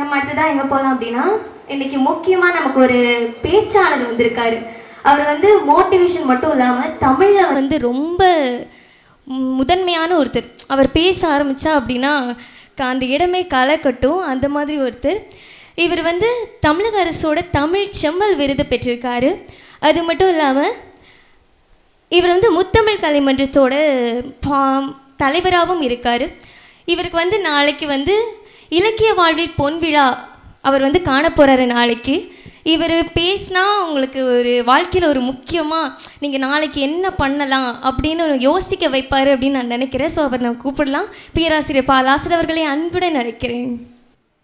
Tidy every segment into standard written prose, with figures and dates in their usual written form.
நம்ம அடுத்ததான் எங்கே போகலாம் அப்படின்னா, இன்னைக்கு முக்கியமாக நமக்கு ஒரு பேச்சாளர் வந்திருக்காரு. அவர் வந்து மோட்டிவேஷன் மட்டும் இல்லாமல் தமிழில் வந்து ரொம்ப முதன்மையான ஒருத்தர். அவர் பேச ஆரம்பித்தா அப்படின்னா அந்த இடமே களை கட்டும், அந்த மாதிரி ஒருத்தர். இவர் வந்து தமிழக அரசோட தமிழ் செம்மல் விருது பெற்றிருக்காரு. அது மட்டும் இல்லாமல் இவர் வந்து முத்தமிழ் கலைமன்றத்தோட தலைவராகவும் இருக்கார். இவருக்கு வந்து நாளைக்கு வந்து இலக்கிய வாழ்வில் பொன்விழா அவர் வந்து காண போகிறாரு நாளைக்கு. இவர் பேசினா உங்களுக்கு ஒரு வாழ்க்கையில் ஒரு முக்கியமாக நீங்கள் நாளைக்கு என்ன பண்ணலாம் அப்படின்னு யோசிக்க வைப்பார் அப்படின்னு நான் நினைக்கிறேன். ஸோ அவர் நான் கூப்பிடலாம். பேராசிரியர் பா. லாசர் அவர்களை அன்புடன் நினைக்கிறேன்.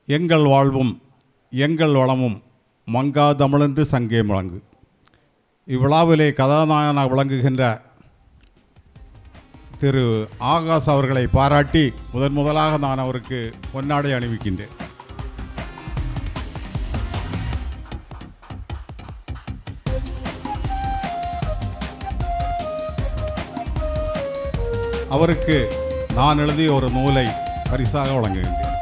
எங்கள் வாழ்வும் எங்கள் வளமும் மங்கா தமிழென்று சங்கே முழங்கு. இவ்விழாவிலே கதாநாயகனாக விளங்குகின்ற திரு ஆகாஷ் அவர்களை பாராட்டி முதலாக நான் அவருக்கு பொன்னாடை அணிவிக்கின்றேன். அவருக்கு நான் எழுதிய ஒரு நூலை பரிசாக வழங்குகின்றேன்.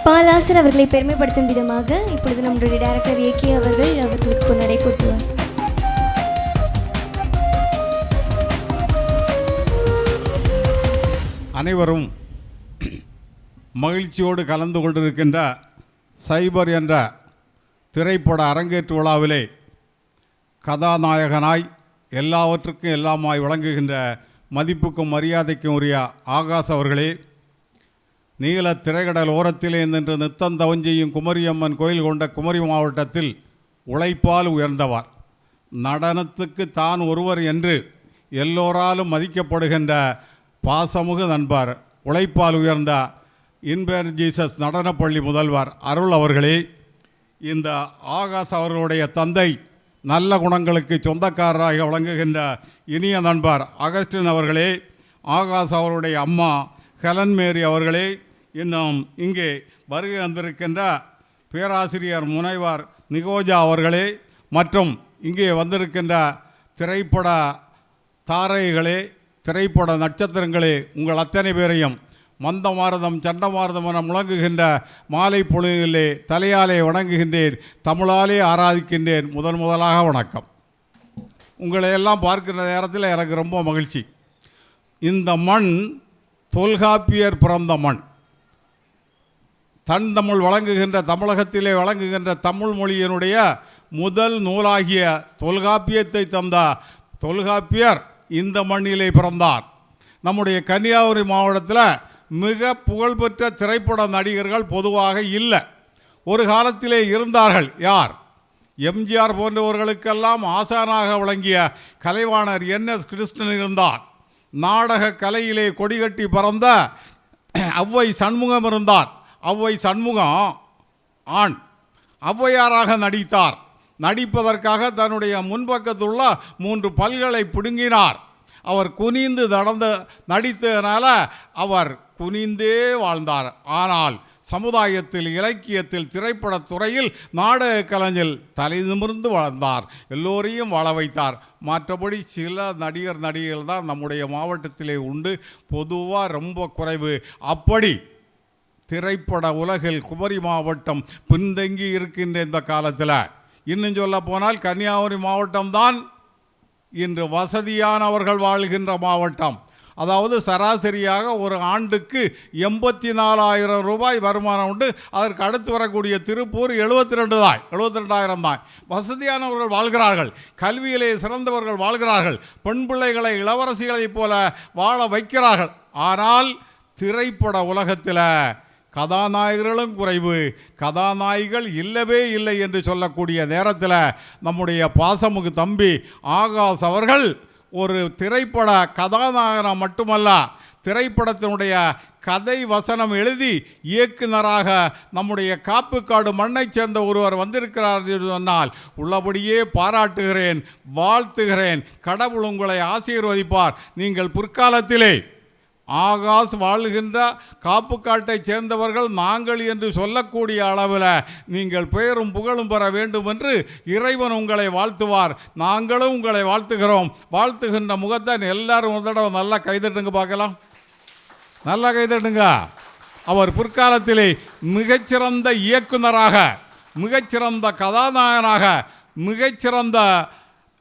பாலாசர் அவர்களை பெருமைப்படுத்தும் விதமாக இப்பொழுது நம்முடைய டைரக்டர் ஏகே அவர்கள் அவர்களுக்கு பொன்னாடை போட்டுவார். அனைவரும் மகிழ்ச்சியோடு கலந்து கொண்டிருக்கின்ற சைபர் என்ற திரைப்பட அரங்கேற்று விழாவிலே கதாநாயகனாய் எல்லாவற்றுக்கும் எல்லாமாய் விளங்குகின்ற மதிப்புக்கும் மரியாதைக்கும் உரிய ஆகாஷ் அவர்களே, நீல திரைக்கடல் ஓரத்திலே நின்று நித்தந்தவஞ்செய்யும் குமரியம்மன் கோயில் கொண்ட குமரி மாவட்டத்தில் உழைப்பால் உயர்ந்தவர், நடனத்துக்கு தான் ஒருவர் என்று எல்லோராலும் மதிக்கப்படுகின்ற பாசமுக நண்பர், உழைப்பால் உயர்ந்த இன்பேர் ஜீசஸ் நடனப்பள்ளி முதல்வர் அருள் அவர்களே, இந்த ஆகாஷ் அவர்களுடைய தந்தை நல்ல குணங்களுக்கு சொந்தக்காரராக விளங்குகின்ற இனிய நண்பர் அகஸ்டின் அவர்களே, ஆகாஷ் அவருடைய அம்மா ஹெலன் மேரி அவர்களே, இன்னும் இங்கே வருகை வந்திருக்கின்ற பேராசிரியர் முனைவர் நிகோஜா அவர்களே, மற்றும் இங்கே வந்திருக்கின்ற திரைப்பட தாரைகளே, திரைப்பட நட்சத்திரங்களே, உங்கள் அத்தனை பேரையும் மந்தமாரதம் சண்டமாரதம் என முழங்குகின்ற மாலை பொழுதிலே தலையாலே வணங்குகின்றேன், தமிழாலே ஆராதிக்கின்றேன். முதலாக வணக்கம். உங்களை எல்லாம் பார்க்கின்ற நேரத்தில் எனக்கு ரொம்ப மகிழ்ச்சி. இந்த மண் தொல்காப்பியர் பிறந்த மண். தன் தமிழ் வழங்குகின்ற தமிழகத்திலே வழங்குகின்ற தமிழ் மொழியினுடைய முதல் நூலாகிய தொல்காப்பியத்தை தந்த தொல்காப்பியர் இந்த மண்ணிலே பிறந்தார். நம்முடைய கன்னியாகுமரி மாவட்டத்தில் மிக புகழ்பெற்ற திரைப்பட நடிகர்கள் பொதுவாக இல்லை. ஒரு காலத்திலே இருந்தார்கள். யார்? எம்ஜிஆர் போன்றவர்களுக்கெல்லாம் ஆசானாக விளங்கிய கலைவாணர் NS கிருஷ்ணன் இருந்தார். நாடக கலையிலே கொடிகட்டி பறந்த ஔவை சண்முகம் இருந்தார். ஔவை சண்முகம் ஆண் ஔவையாராக நடித்தார். நடிப்பதற்காக தன்னுடைய முன்பக்கத்துள்ள 3 பல்களை பிடுங்கினார். அவர் குனிந்து நடித்ததனால அவர் குனிந்தே வாழ்ந்தார். ஆனால் சமுதாயத்தில், இலக்கியத்தில், திரைப்படத்துறையில், நாடக கலைஞர் தலை நிமிர்ந்து வாழ்ந்தார். எல்லோரையும் வாழ வைத்தார். மற்றபடி சில நடிகர்கள் தான் நம்முடைய மாவட்டத்திலே உண்டு, பொதுவாக ரொம்ப குறைவு. அப்படி திரைப்பட உலகில் குமரி மாவட்டம் பின்தங்கி இருக்கின்ற இந்த காலத்தில், இன்னும் சொல்ல போனால் கன்னியாகுமரி மாவட்டம்தான் இன்று வசதியானவர்கள் வாழ்கின்ற மாவட்டம். அதாவது சராசரியாக ஒரு ஆண்டுக்கு 84,000 ரூபாய் வருமானம் உண்டு. அதற்கு அடுத்து வரக்கூடிய திருப்பூர் 72,000 தான். வசதியானவர்கள் வாழ்கிறார்கள், கல்வியிலே சிறந்தவர்கள் வாழ்கிறார்கள், பெண் பிள்ளைகளை இளவரசிகளைப் போல வாழ வைக்கிறார்கள். ஆனால் திரைப்பட உலகத்தில் கதாநாயகர்களும் குறைவு, கதாநாயகிகள் இல்லவே இல்லை என்று சொல்லக்கூடிய நேரத்தில் நம்முடைய பாசமுகு தம்பி ஆகாஷ் அவர்கள் ஒரு திரைப்பட கதாநாயகனா மட்டுமல்ல, திரைப்படத்தினுடைய கதை வசனம் எழுதி இயக்குனராக நம்முடைய காப்புக்காடு மண்ணைச் சேர்ந்த ஒருவர் வந்திருக்கிறார் என்று சொன்னால் உள்ளபடியே பாராட்டுகிறேன், வாழ்த்துகிறேன். கடவுள் உங்களை ஆசீர்வதிப்பார். நீங்கள் பிற்காலத்திலே ஆகாஷ் வாழ்கின்ற காப்புக்காட்டைச் சேர்ந்தவர்கள் நாங்கள் என்று சொல்லக்கூடிய அளவில் நீங்கள் பெயரும் புகழும் பெற வேண்டும் என்று இறைவன் உங்களை வாழ்த்துவார். நாங்களும் உங்களை வாழ்த்துகிறோம். வாழ்த்துகின்ற முகத்தை எல்லாரும் ஒரு தடவை நல்லா கைதட்டுங்க பார்க்கலாம். நல்ல கைதட்டுங்க. அவர் பிற்காலத்திலே மிகச்சிறந்த இயக்குனராக, மிகச்சிறந்த கதாநாயகனாக, மிகச்சிறந்த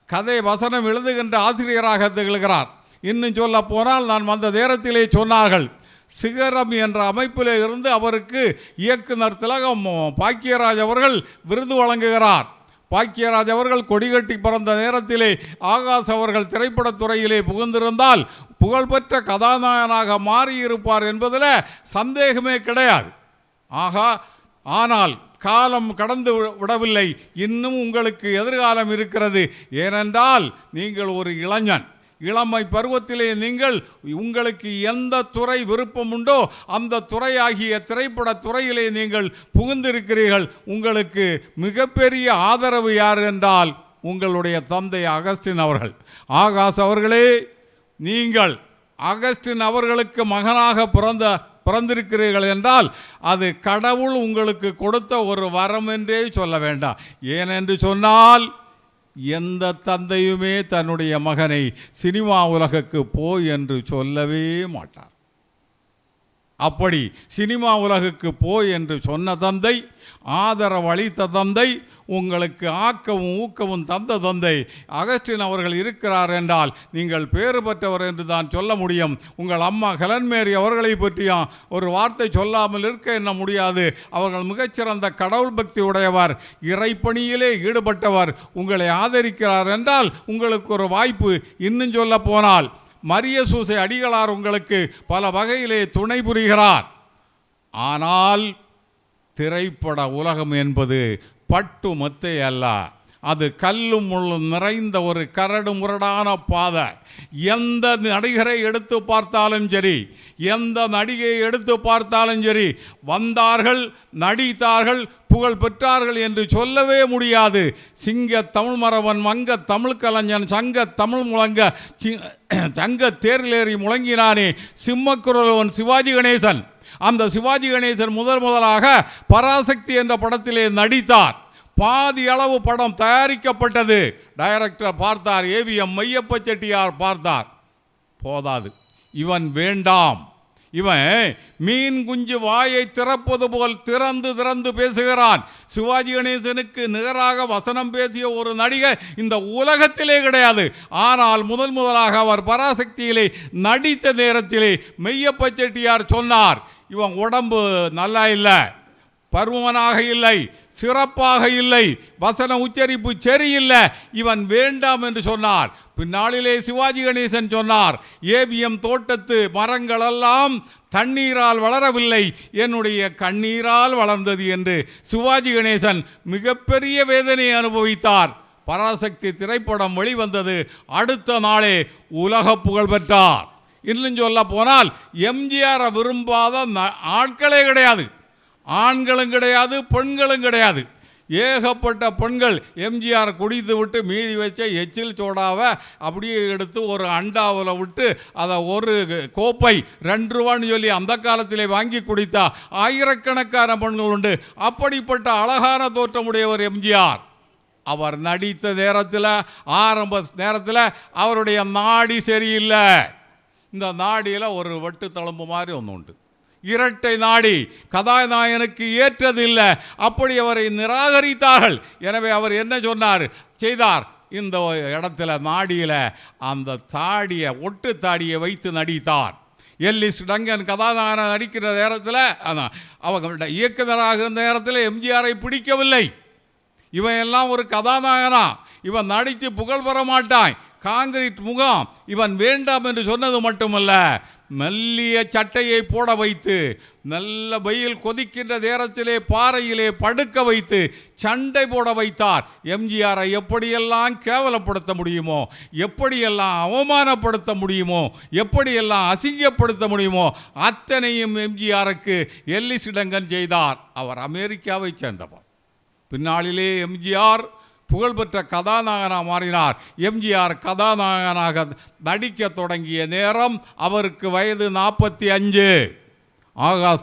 கதை வசனம் எழுதுகின்ற ஆசிரியராக திகழ்கிறார். இன்னும் சொல்ல போனால், நான் வந்த நேரத்திலே சொன்னார்கள், சிகரம் என்ற அமைப்பிலே இருந்து அவருக்கு இயக்குனர் திலகம் பாக்கியராஜ் அவர்கள் விருது வழங்குகிறார். பாக்கியராஜ் அவர்கள் கொடிகட்டி பிறந்த நேரத்திலே ஆகாஷ் அவர்கள் திரைப்படத்துறையிலே புகுந்திருந்தால் புகழ்பெற்ற கதாநாயகனாக மாறியிருப்பார் என்பதில் சந்தேகமே கிடையாது. ஆனால் காலம் கடந்து விடவில்லை. இன்னும் உங்களுக்கு எதிர்காலம் இருக்கிறது. ஏனென்றால் நீங்கள் ஒரு இளைஞன். இளமை பருவத்திலே நீங்கள் உங்களுக்கு எந்த துறை விருப்பம் உண்டோ அந்த துறையாகிய திரைப்பட துறையிலே நீங்கள் புகுந்திருக்கிறீர்கள். உங்களுக்கு மிகப்பெரிய ஆதரவு யார் என்றால் உங்களுடைய தந்தை அகஸ்டின் அவர்கள். ஆகாஷ் அவர்களே, நீங்கள் அகஸ்டின் அவர்களுக்கு மகனாக பிறந்திருக்கிறீர்கள் என்றால் அது கடவுள் உங்களுக்கு கொடுத்த ஒரு வரம் என்றே சொல்ல வேண்டாம். ஏனென்று சொன்னால், எந்த தந்தையுமே தன்னுடைய மகனை சினிமா உலகுக்கு போ என்று சொல்லவே மாட்டார். அப்படி சினிமா உலகுக்கு போ என்று சொன்ன தந்தை, ஆதரவு அளித்த தந்தை, உங்களுக்கு ஆக்கவும் ஊக்கவும் தந்த தந்தை அகஸ்டின் அவர்கள் இருக்கிறார் என்றால் நீங்கள் பேறு பெற்றவர் என்று தான் சொல்ல முடியும். உங்கள் அம்மா ஹெலன் மேரி அவர்களை பற்றியும் ஒரு வார்த்தை சொல்லாமல் இருக்க என்ன முடியாது. அவர்கள் மிகச்சிறந்த கடவுள் பக்தி உடையவர், இறைப்பணியிலே ஈடுபட்டவர். உங்களை ஆதரிக்கிறார் என்றால் உங்களுக்கு ஒரு வாய்ப்பு. இன்னும் சொல்ல போனால், மரிய சூசை அடிகளார் உங்களுக்கு பல வகையிலே துணை புரிகிறார். ஆனால் திரைப்பட உலகம் என்பது பட்டு மத்தை அல்ல. அது கல்லும் முள்ளும் நிறைந்த ஒரு கரடு முரடான பாதை. எந்த நடிகரை எடுத்து பார்த்தாலும் சரி, எந்த நடிகையை எடுத்து பார்த்தாலும் சரி, வந்தார்கள், நடித்தார்கள், புகழ் பெற்றார்கள் என்று சொல்லவே முடியாது. சிங்க தமிழ் மரவன், மங்க தமிழ் கலைஞன், சங்க தமிழ் முழங்க, சங்க தேர்லேறி முழங்கினானே சிம்மக்குரலவன் சிவாஜி கணேசன். அந்த சிவாஜி கணேசன் முதலாக பராசக்தி என்ற படத்திலே நடித்தார். பாதி அளவு படம் தயாரிக்கப்பட்டது. டைரக்டர் பார்த்தார், ஏவிஎம் மையப்ப செட்டியார் பார்த்தார். போதாது, இவன் வேண்டாம், இவன் மீன் குஞ்சு வாயை திறப்பது போல் திறந்து திறந்து பேசுகிறான். சிவாஜி கணேசனுக்கு நிகராக வசனம் பேசிய ஒரு நடிகர் இந்த உலகத்திலே கிடையாது. ஆனால் முதலாக அவர் பராசக்தியிலே நடித்த நேரத்திலே மெய்யப்ப செட்டியார் சொன்னார், இவன் உடம்பு நல்லா இல்லை, பருவனாக இல்லை, சிறப்பாக இல்லை, வசன உச்சரிப்பு சரியில்லை, இவன் வேண்டாம் என்று சொன்னார். பின்னாளிலே சிவாஜி கணேசன் சொன்னார், ஏவிஎம் தோட்டத்து மரங்களெல்லாம் தண்ணீரால் வளரவில்லை, என்னுடைய கண்ணீரால் வளர்ந்தது என்று சிவாஜி கணேசன் மிகப்பெரிய வேதனையை அனுபவித்தார். பராசக்தி திரைப்படம் வெளிவந்தது. அடுத்த நாளே உலக புகழ் பெற்றார். இன்னும் சொல்ல போனால், எம்ஜிஆரை விரும்பாத ஆட்களே கிடையாது. ஆண்களும் கிடையாது, பெண்களும் கிடையாது. ஏகப்பட்ட பெண்கள் எம்ஜிஆர் குடித்து விட்டு மீதி வச்ச எச்சில் சோடாவை அப்படியே எடுத்து ஒரு அண்டாவில் விட்டு அதை ஒரு கோப்பை 2 ரூபான்னு சொல்லி அந்த காலத்திலே வாங்கி குடித்தா ஆயிரக்கணக்கான பெண்கள் உண்டு. அப்படிப்பட்ட அழகான தோற்றமுடையவர் எம்ஜிஆர். அவர் நடித்த நேரத்தில், ஆரம்ப நேரத்தில் அவருடைய நாடி சரியில்லை. இந்த நாடியில் ஒரு வெட்டு தழும்பு மாதிரி ஒன்று உண்டு. இரட்டை நாடி, கதாநாயகனுக்கு ஏற்றதில்லை. அப்படி அவரை நிராகரித்தார்கள். எனவே அவர் என்ன செய்தார், இந்த இடத்துல நாடியில் அந்த தாடியை, ஒட்டு தாடியை வைத்து நடித்தார். எல்லிஸ் டங்கன் கதாநாயகன் நடிக்கிற நேரத்தில், அவங்க இயக்குநராக இருந்த நேரத்தில் எம்ஜிஆரை பிடிக்கவில்லை. இவன் எல்லாம் ஒரு கதாநாயகனா, இவன் நடித்து புகழ் பெற மாட்டான், காங்கிரீட் முகம், இவன் வேண்டாம் என்று சொன்னது மட்டுமல்ல, மெல்லிய சட்டையை போட வைத்து, நல்ல வெயில் கொதிக்கின்ற நேரத்திலே பாறையிலே படுக்க வைத்து சண்டை போட வைத்தார். எம்ஜிஆரை எப்படியெல்லாம் கேவலப்படுத்த முடியுமோ, எப்படியெல்லாம் அவமானப்படுத்த முடியுமோ, எப்படியெல்லாம் அசிங்கப்படுத்த முடியுமோ அத்தனையும் எம்ஜிஆருக்கு எல்லிஸ் டங்கன் செய்தார். அவர் அமெரிக்காவை சேர்ந்தவர். பின்னாளிலே எம்ஜிஆர் புகழ்பெற்ற கதாநாயகனாக மாறினார். எம்ஜிஆர் கதாநாயகனாக நடிக்க தொடங்கிய நேரம் அவருக்கு வயது 45.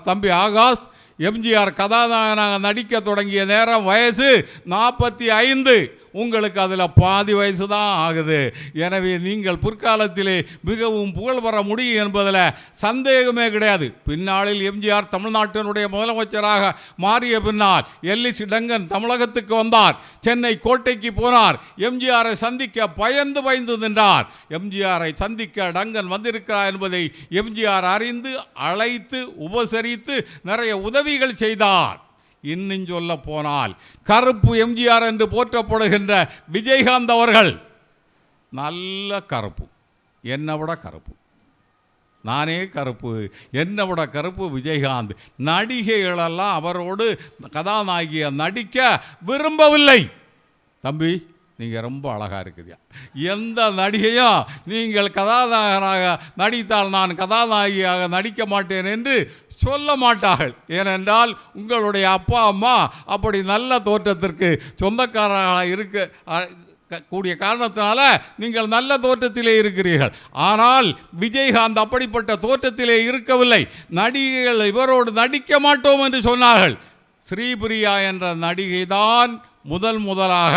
தம்பி ஆகாஷ் எம்ஜிஆர் கதாநாயகனாக நடிக்க தொடங்கிய நேரம் வயசு 45. உங்களுக்கு அதில் பாதி வயசு தான் ஆகுது. எனவே நீங்கள் பிற்காலத்திலே மிகவும் புகழ் பெற முடியும் என்பதில் சந்தேகமே கிடையாது. பின்னாளில் எம்ஜிஆர் தமிழ்நாட்டினுடைய முதலமைச்சராக மாறிய பின்னால் எல்லிஸ் டங்கன் தமிழகத்துக்கு வந்தார். சென்னை கோட்டைக்கு போனார். எம்ஜிஆரை சந்திக்க பயந்து நின்றார். எம்ஜிஆரை சந்திக்க டங்கன் வந்திருக்கிறார் என்பதை எம்ஜிஆர் அறிந்து அழைத்து உபசரித்து நிறைய உதவிகள் செய்தார். இன்னும் சொல்ல போனால் கருப்பு எம்ஜிஆர் என்று போற்றப்படுகின்ற விஜயகாந்த் அவர்கள் நல்ல கருப்பு, என்னை விட கருப்பு, நானே கருப்பு, என்னை விட கருப்பு விஜயகாந்த். நடிகைகளெல்லாம் அவரோடு கதாநாயகியை நடிக்க விரும்பவில்லை. தம்பி, நீங்கள் ரொம்ப அழகாக இருக்குதியா, எந்த நடிகையும் நீங்கள் கதாநாயகனாக நடித்தால் நான் கதாநாயகியாக நடிக்க மாட்டேன் என்று சொல்ல மாட்டார்கள். ஏனென்றால் உங்களுடைய அப்பா அம்மா அப்படி நல்ல தோற்றத்திற்கு சொந்தக்காரராக இருக்க கூடிய காரணத்தினால நீங்கள் நல்ல தோற்றத்திலே இருக்கிறீர்கள். ஆனால் விஜயகாந்த் அப்படிப்பட்ட தோற்றத்திலே இருக்கவில்லை. நடிகைகள் இவரோடு நடிக்க மாட்டோம் என்று சொன்னார்கள். ஸ்ரீபிரியா என்ற நடிகை தான் முதலாக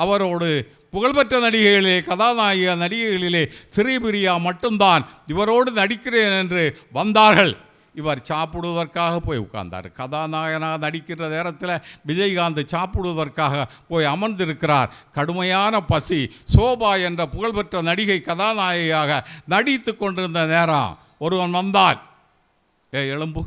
அவரோடு புகழ்பெற்ற நடிகைகளிலே கதாநாயக நடிகைகளிலே ஸ்ரீபிரியா மட்டும்தான் இவரோடு நடிக்கிறேன் என்று வந்தார்கள். இவர் சாப்பிடுவதற்காக போய் உட்கார்ந்தார். கதாநாயகனாக நடிக்கின்ற நேரத்தில் விஜயகாந்த் சாப்பிடுவதற்காக போய் அமர்ந்திருக்கிறார். கடுமையான பசி. சோபா என்ற புகழ்பெற்ற நடிகை கதாநாயகியாக நடித்து கொண்டிருந்த நேரம் ஒருவன் வந்தார். எலும்பு,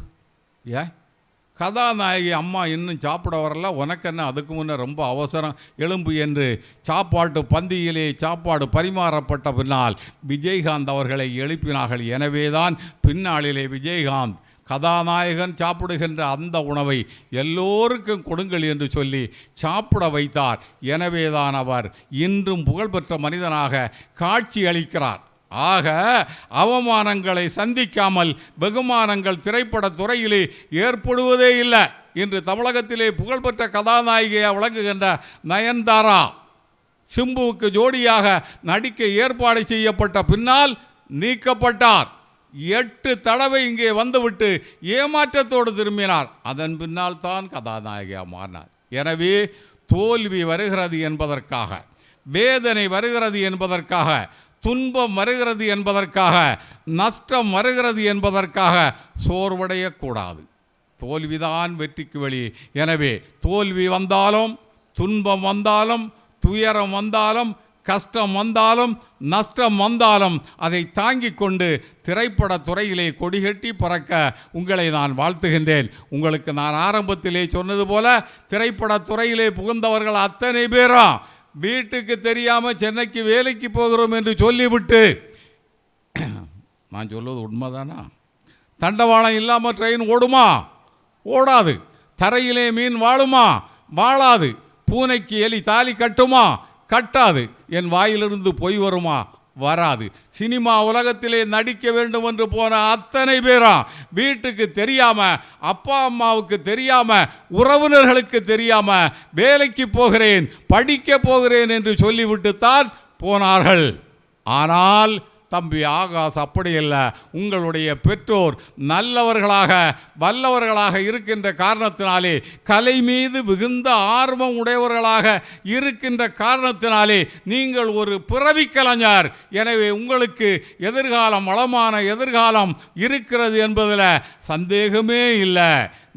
கதாநாயகி அம்மா இன்னும் சாப்பிட வரல, உனக்கு என்ன அதுக்கு முன்னே ரொம்ப அவசரம், எலும்பு என்று சாப்பாட்டு பந்தியிலே சாப்பாடு பரிமாறப்பட்ட பின்னால் விஜயகாந்த் அவர்களை எழுப்பினார்கள். எனவேதான் பின்னாளிலே விஜயகாந்த் கதாநாயகன் சாப்பிடுகின்ற அந்த உணவை எல்லோருக்கும் கொடுங்கள் என்று சொல்லி சாப்பிட வைத்தார். எனவேதான் அவர் இன்றும் புகழ்பெற்ற மனிதனாக காட்சி அளிக்கிறார். ஆக அவமானங்களை சந்திக்காமல் வெகுமானங்கள் திரைப்பட துறையிலே ஏற்படுவதே இல்லை. இன்று தமிழகத்திலே புகழ்பெற்ற கதாநாயகியாக விளங்குகின்ற நயன்தாரா சிம்புவுக்கு ஜோடியாக நடிக்க ஏற்பாடு செய்யப்பட்ட பின்னால் நீக்கப்பட்டார். 8 தடவை இங்கே வந்துவிட்டு ஏமாற்றத்தோடு திரும்பினார். அதன் பின்னால் தான் கதாநாயகியாக மாறினார். எனவே தோல்வி வருகிறது என்பதற்காக, வேதனை வருகிறது என்பதற்காக, துன்பம் வருகிறது என்பதற்காக, நஷ்டம் வருகிறது என்பதற்காக சோர்வடையக்கூடாது. தோல்விதான் வெற்றிக்கு வழி. எனவே தோல்வி வந்தாலும், துன்பம் வந்தாலும், துயரம் வந்தாலும், கஷ்டம் வந்தாலும், நஷ்டம் வந்தாலும் அதை தாங்கிக் கொண்டு திரைப்பட துறையிலே கொடிகட்டி பறக்க உங்களை நான் வாழ்த்துகின்றேன். உங்களுக்கு நான் ஆரம்பத்திலே சொன்னது போல திரைப்பட துறையிலே புகுந்தவர்கள் அத்தனை பேரும் வீட்டுக்கு தெரியாமல் சென்னைக்கு வேலைக்கு போகிறோம் என்று சொல்லிவிட்டு, நான் சொல்வது உண்மைதானா? தண்டவாளம் இல்லாமல் ட்ரெயின் ஓடுமா? ஓடாது. தரையிலே மீன் வாழுமா? வாழாது. பூனைக்கு எலி தாலி கட்டுமா? கட்டாது. என் வாயிலிருந்து பொய் வருமா? வராது. சினிமா உலகத்திலே நடிக்க வேண்டும் என்று போன அத்தனை பேரா வீட்டுக்கு தெரியாம, அப்பா அம்மாவுக்கு தெரியாம, உறவினர்களுக்கு தெரியாம வேலைக்கு போகிறேன், படிக்க போகிறேன் என்று சொல்லிவிட்டுத்தான் போனார்கள். ஆனால் தம்பி ஆகாஷ் அப்படியல்ல. உங்களுடைய பெற்றோர் நல்லவர்களாக வல்லவர்களாக இருக்கின்ற காரணத்தினாலே, கலை மீது மிகுந்த ஆர்வம் உடையவர்களாக இருக்கின்ற காரணத்தினாலே நீங்கள் ஒரு பிறவி கலைஞர். எனவே உங்களுக்கு எதிர்காலம், வளமான எதிர்காலம் இருக்கிறது என்பதில் சந்தேகமே இல்லை.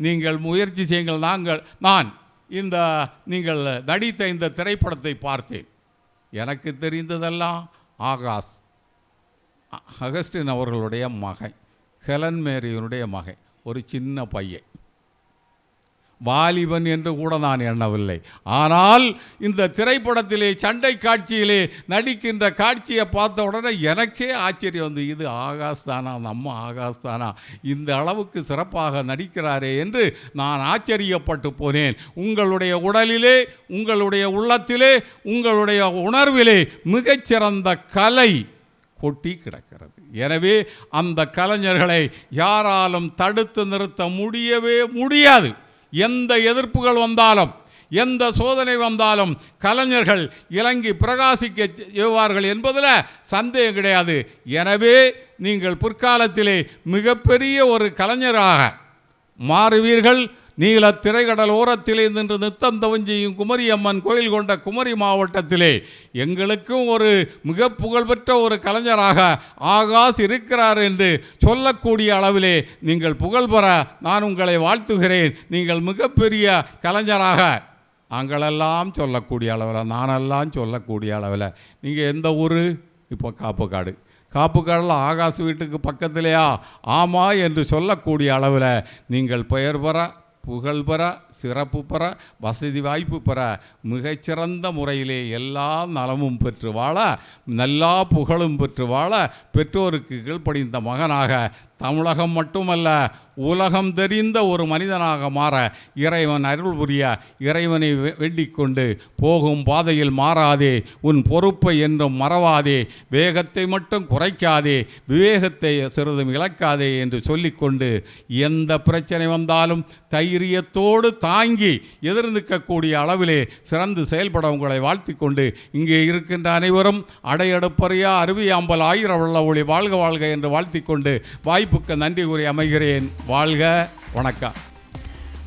நீங்கள் முயற்சி செய்யுங்கள். நான் நீங்கள் நடித்த இந்த திரைப்படத்தை பார்த்தேன். எனக்கு தெரிந்ததெல்லாம் ஆகாஷ், அகஸ்டின் அவர்களுடைய மகன், ஹெலன் மேரியினுடைய மகன், ஒரு சின்ன பையன், வாலிபன் என்று கூட நான் எண்ணவில்லை. ஆனால் இந்த திரைப்படத்திலே சண்டை காட்சியிலே நடிக்கின்ற காட்சியை பார்த்த உடனே எனக்கே ஆச்சரியம் வந்து, இது ஆகாஷ் தானா, நம்ம ஆகாஷ் தானா, இந்த அளவுக்கு சிறப்பாக நடிக்கிறாரே என்று நான் ஆச்சரியப்பட்டு போனேன். உங்களுடைய உடலிலே, உங்களுடைய உள்ளத்திலே, உங்களுடைய உணர்விலே மிகச்சிறந்த கலை கொட்டி கிடக்கிறது. எனவே அந்த கலைஞர்களை யாராலும் தடுத்து நிறுத்த முடியவே முடியாது. எந்த எதிர்ப்புகள் வந்தாலும், எந்த சோதனை வந்தாலும் கலைஞர்கள் இலங்கி பிரகாசிக்க செய்வார்கள் என்பதில் சந்தேகம் கிடையாது. எனவே நீங்கள் பிற்காலத்திலே மிகப்பெரிய ஒரு கலைஞராக மாறுவீர்கள். நீலத் திரைக்கடல் ஓரத்திலே நின்று நித்தந்தவம் செய்யும் குமரி அம்மன் கோயில் கொண்ட குமரி மாவட்டத்திலே எங்களுக்கும் ஒரு மிக புகழ்பெற்ற ஒரு கலைஞராக ஆகாஷ் இருக்கிறார் என்று சொல்லக்கூடிய அளவிலே நீங்கள் புகழ்பெற நான் உங்களை வாழ்த்துகிறேன். நீங்கள் மிகப்பெரிய கலைஞராக நாங்களெல்லாம் சொல்லக்கூடிய அளவில், நானெல்லாம் சொல்லக்கூடிய அளவில். நீங்கள் எந்த ஊர்? இப்போ காப்புக்காடு. காப்புக்காடில் ஆகாஷ் வீட்டுக்கு பக்கத்திலேயா? ஆமாம் என்று சொல்லக்கூடிய அளவில் நீங்கள் பெயர் பெற, புகழ் பெற, சிறப்பு பெற, வசதி வாய்ப்பு பெற, மிகச்சிறந்த முறையிலே எல்லா நலமும் பெற்று வாழ, நல்லா புகழும் பெற்று வாழ, பெற்றோருக்கு கீழ்ப்படிந்த மகனாக தமிழகம் மட்டுமல்ல உலகம் தெரிந்த ஒரு மனிதனாக மாற இறைவன் அருள் புரிய இறைவனை வேண்டிக் கொண்டு, போகும் பாதையில் மாறாதே, உன் பொறுப்பை என்றும் மறவாதே, வேகத்தை மட்டும் குறைக்காதே, விவேகத்தை சிறிதும் இழக்காதே என்று சொல்லிக்கொண்டு, எந்த பிரச்சனை வந்தாலும் தைரியத்தோடு தாங்கி எதிர்நிற்கக்கூடிய அளவிலே சிறந்து செயல்பட உங்களை வாழ்த்தி கொண்டு, இங்கே இருக்கின்ற அனைவரும் அடையெடுப்பறியா அருவியாம்பல் ஆயிர வெள்ள ஒளி வாழ்க வாழ்க என்று வாழ்த்தி கொண்டு வாய்ப்புக்கு நன்றி கூறி அமைகிறேன். வாழ்க. வணக்கம்.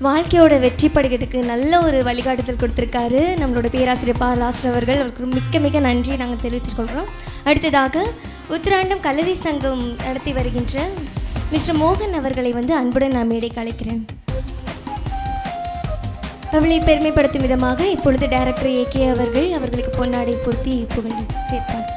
வாழ்க்கையோட வெற்றி படிக்கிறதுக்கு நல்ல ஒரு வழிகாட்டுதல் கொடுத்துருக்காரு நம்மளோட பேராசிரியர் பாலாஸ்டர் அவர்கள். அவருக்கு மிக்க மிக நன்றி நாங்கள் தெரிவித்துக் கொள்கிறோம். அடுத்ததாக உத்திராண்டம் கல்லூரி சங்கம் நடத்தி வருகின்ற மிஸ்டர் மோகன் அவர்களை அன்புடன் நான் மேடைக்கு அழைக்கிறேன். அவளை பெருமைப்படுத்தும் விதமாக இப்பொழுது டைரக்டர் ஏகே அவர்கள் அவர்களுக்கு பொன்னாடை பொருத்தி புகழ் சேர்ப்பார்.